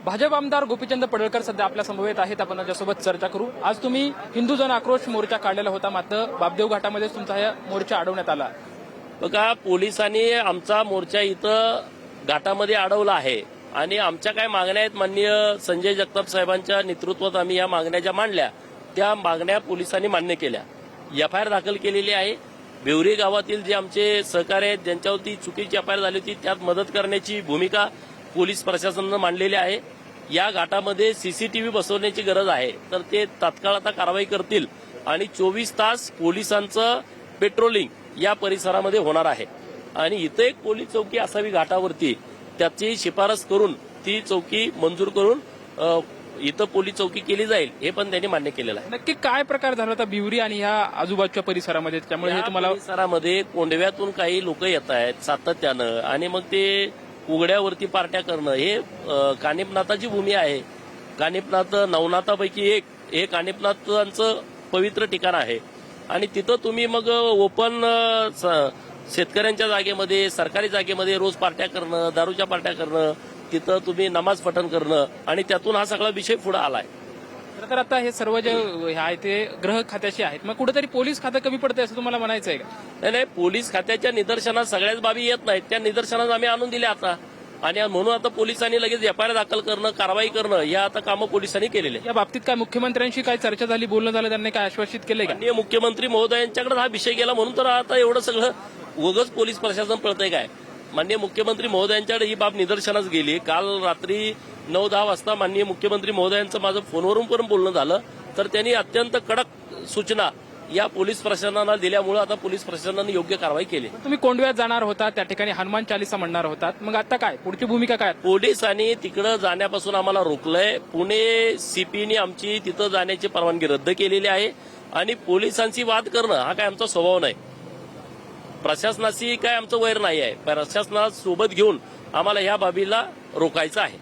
भाजप आमदार गोपीचंद पडळकर सध्या आपल्या समवेत आहेत. आपण त्याच्यासोबत चर्चा करू. आज तुम्ही हिंदू जन आक्रोश मोर्चा काढलेला होता, मात्र बापदेव घाटामध्ये तुमचा हा मोर्चा अडवण्यात आला. बघा, पोलिसांनी आमचा मोर्चा इथं घाटामध्ये अडवला आहे आणि आमच्या काय मागण्या आहेत माननीय संजय जगताप साहेबांच्या नेतृत्वात आम्ही या मागण्या ज्या मांडल्या त्या मागण्या पोलिसांनी मान्य केल्या. एफआयआर दाखल केलेली आहे. भिवरी गावातील जे आमचे सहकारी आहेत ज्यांच्यावरती चुकीची एफआयआर झाली होती त्यात मदत करण्याची भूमिका पोलीस प्रशासनानं मांडलेली आहे. या घाटामध्ये सीसीटीव्ही बसवण्याची गरज आहे, तर ते तात्काळ आता कारवाई करतील आणि 24 तास पोलिसांचं पेट्रोलिंग या परिसरामध्ये होणार आहे. आणि इथं एक पोलीस चौकी असावी घाटावरती, त्याची शिफारस करून ती चौकी मंजूर करून इथं पोलीस चौकी केली जाईल, हे पण त्यांनी मान्य केलेलं आहे. नक्की काय प्रकार झाला होता भिवरी आणि ह्या आजूबाजूच्या परिसरामध्ये, त्यामुळे हे तुम्हाला परिसरामध्ये कोंडव्यातून काही लोक येत आहेत सातत्यानं आणि मग ते उघड्यावरती पार्ट्या करणं हे कानिपनाथाची भूमी आहे. कानिपनाथ नवनाथापैकी एक हे कानिपनाथांचं पवित्र ठिकाण आहे आणि तिथं तुम्ही मग ओपन शेतकऱ्यांच्या जागेमध्ये सरकारी जागेमध्ये रोज पार्ट्या करणं, दारूच्या पार्ट्या करणं, तिथं तुम्ही नमाज पठण करणं आणि त्यातून हा सगळा विषय पुढे आलाय. तर आता हे सर्व जे आहे ते गृह खात्याशी आहेत, मग कुठेतरी पोलीस खातं कमी पडतंय असं तुम्हाला म्हणायचं आहे का? नाही, पोलीस खात्याच्या निदर्शनात सगळ्याच बाबी येत नाहीत, त्या निदर्शनात आम्ही आणून दिल्या आता आणि म्हणून आता पोलिसांनी लगेच एफआयआर दाखल करणं, कारवाई करणं या आता कामं पोलिसांनी केलेली आहे. या बाबतीत काय मुख्यमंत्र्यांशी काय चर्चा झाली, बोलणं झालं, त्यांनी काय आश्वासित केलंय का? माननीय मुख्यमंत्री महोदयांच्याकडे हा विषय गेला म्हणून तर आता एवढं सगळं उगाच पोलीस प्रशासन पळतंय काय. माननीय मुख्यमंत्री महोदयांच्याकडे ही बाब निदर्शनास गेली. काल रात्री 9-10 वाजता माननीय मुख्यमंत्री महोदयांचं माझं फोनवरून पण बोलणं झालं, तर त्यांनी अत्यंत कडक सूचना या पोलीस प्रशासनाला दिल्यामुळे आता पोलीस प्रशासनाने योग्य कारवाई केली. तुम्ही कोंडव्यात जाणार होता, त्या ठिकाणी हनुमान चालीसा म्हणणार होतात, मग आता काय पुढची भूमिका काय? पोलिसांनी तिकडं जाण्यापासून आम्हाला रोखलंय. पुणे सीपीने आमची तिथं जाण्याची परवानगी रद्द केलेली आहे आणि पोलिसांशी वाद करणं हा काय आमचा स्वभाव नाही. प्रशासनाशी काय आमचं वैर नाही आहे. प्रशासनाला सोबत घेऊन आम्हाला ह्या बाबीला रोखायचं आहे.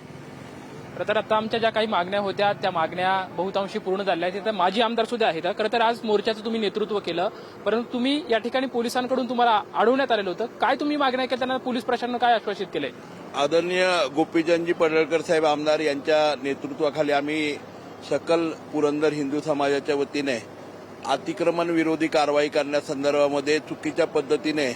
खरं तर आता आमच्या ज्या काही मागण्या होत्या त्या मागण्या बहुतांशी पूर्ण झाल्या आहेत. तिथे माजी आमदार सुद्धा आहेत. खरं तर आज मोर्चाचं तुम्ही नेतृत्व केलं, परंतु तुम्ही या ठिकाणी पोलिसांकडून तुम्हाला अडवण्यात आलेलं होतं. काय तुम्ही मागण्या केल्या, त्यांना पोलीस प्रशासनानं काय आश्वासित केलंय? आदरणीय गोपीचंदजी पडळकर साहेब आमदार यांच्या नेतृत्वाखाली आम्ही सकल पुरंदर हिंदू समाजाच्या वतीने अतिक्रमण विरोधी कारवाई करण्यासंदर्भामध्ये चुकीच्या पद्धतीने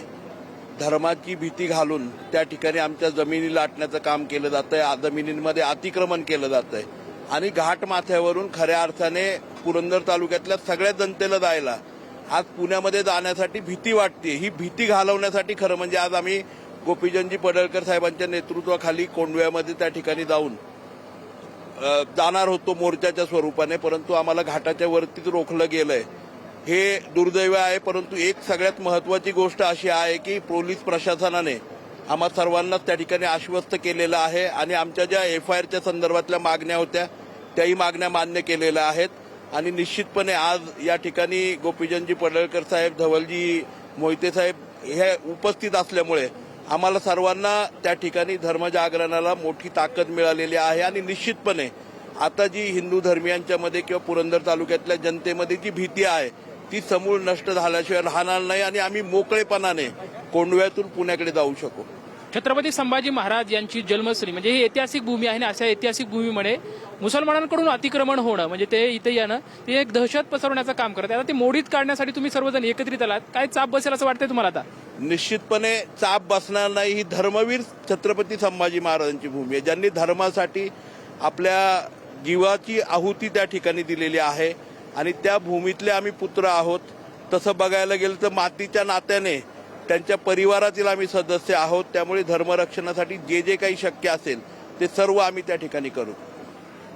धर्माची भीती घालून त्या ठिकाणी आमच्या जमिनी लाटण्याचं काम केलं जातंय. जमिनींमध्ये अतिक्रमण केलं जातंय आणि घाट माथ्यावरून खऱ्या अर्थाने पुरंदर तालुक्यातल्या सगळ्या जनतेला जायला आज पुण्यामध्ये जाण्यासाठी भीती वाटते. ही भीती घालवण्यासाठी खरं म्हणजे आज आम्ही गोपीचंदजी पडळकर साहेबांच्या नेतृत्वाखाली कोंडव्यामध्ये त्या ठिकाणी जाणार होतो मोर्चाच्या स्वरूपाने, परंतु आम्हाला घाटाच्या वरतीच रोखलं गेलंय. हे दुर्दैव आहे. परंतु एक सगळ्यात महत्वाची गोष्ट अशी आहे की पोलीस प्रशासनाने आम्हा सर्वांनाच त्या ठिकाणी आश्वस्त केलेलं आहे आणि आमच्या ज्या एफआयआरच्या संदर्भातल्या मागण्या होत्या त्याही मागण्या मान्य केलेल्या आहेत. आणि निश्चितपणे आज या ठिकाणी गोपीचंदजी पडळकर साहेब, धवलजी मोहिते साहेब हे उपस्थित असल्यामुळे आम्हाला सर्वांना त्या ठिकाणी धर्मजागरणाला मोठी ताकद मिळालेली आहे. आणि निश्चितपणे आता जी हिंदू धर्मियांच्या मध्ये किंवा पुरंदर तालुक्यातल्या जनतेमध्ये जी भीती आहे ती समूळ नष्ट झाल्याशिवाय राहणार नाही आणि आम्ही मोकळेपणाने कोंडव्यातून पुण्याकडे जाऊ शकू. छत्रपती संभाजी महाराज यांची जन्मस्थळी म्हणजे ही ऐतिहासिक भूमी आहे आणि अशा ऐतिहासिक भूमीमध्ये मुसलमानांकडून अतिक्रमण होणं म्हणजे ते इथे येणं ते एक दहशत पसरवण्याचं काम करत आहे. आता ते मोडीत काढण्यासाठी तुम्ही सर्वजण एकत्रित आलात, काय चाप बसेल असं वाटतंय तुम्हाला? आता निश्चितपणे चाप बसणार नाही. ही धर्मवीर छत्रपती संभाजी महाराजांची भूमी आहे, ज्यांनी धर्मासाठी आपल्या जीवाची आहुती त्या ठिकाणी दिलेली आहे आणि त्या भूमीतले आम्ही पुत्र आहोत. तसं बघायला गेलं तर मातीच्या नात्याने त्यांच्या परिवारातील आम्ही सदस्य आहोत. त्यामुळे धर्मरक्षणासाठी जे जे काही शक्य असेल ते सर्व आम्ही त्या ठिकाणी करू.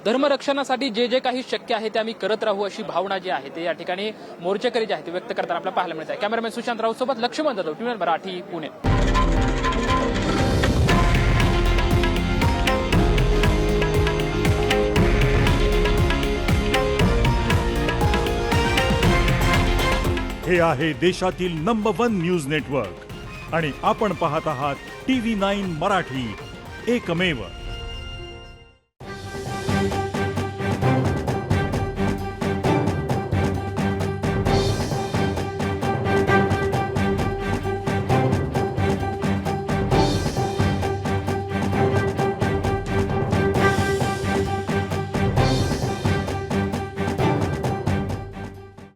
धर्मरक्षणासाठी जे जे काही शक्य आहे ते आम्ही करत राहू अशी भावना जी आहे ते या ठिकाणी मोर्चेकरी जे आहे ते व्यक्त करताना आपल्याला पाहायला मिळत आहे. कॅमेरामॅन सुशांत राऊत सोबत लक्ष्मण जाधव, टीव्ही मराठी, पुणे. हे आहे देशातील नंबर 1 न्यूज नेटवर्क आणि आपण पाहत आहात TV9 मराठी, एकमेव.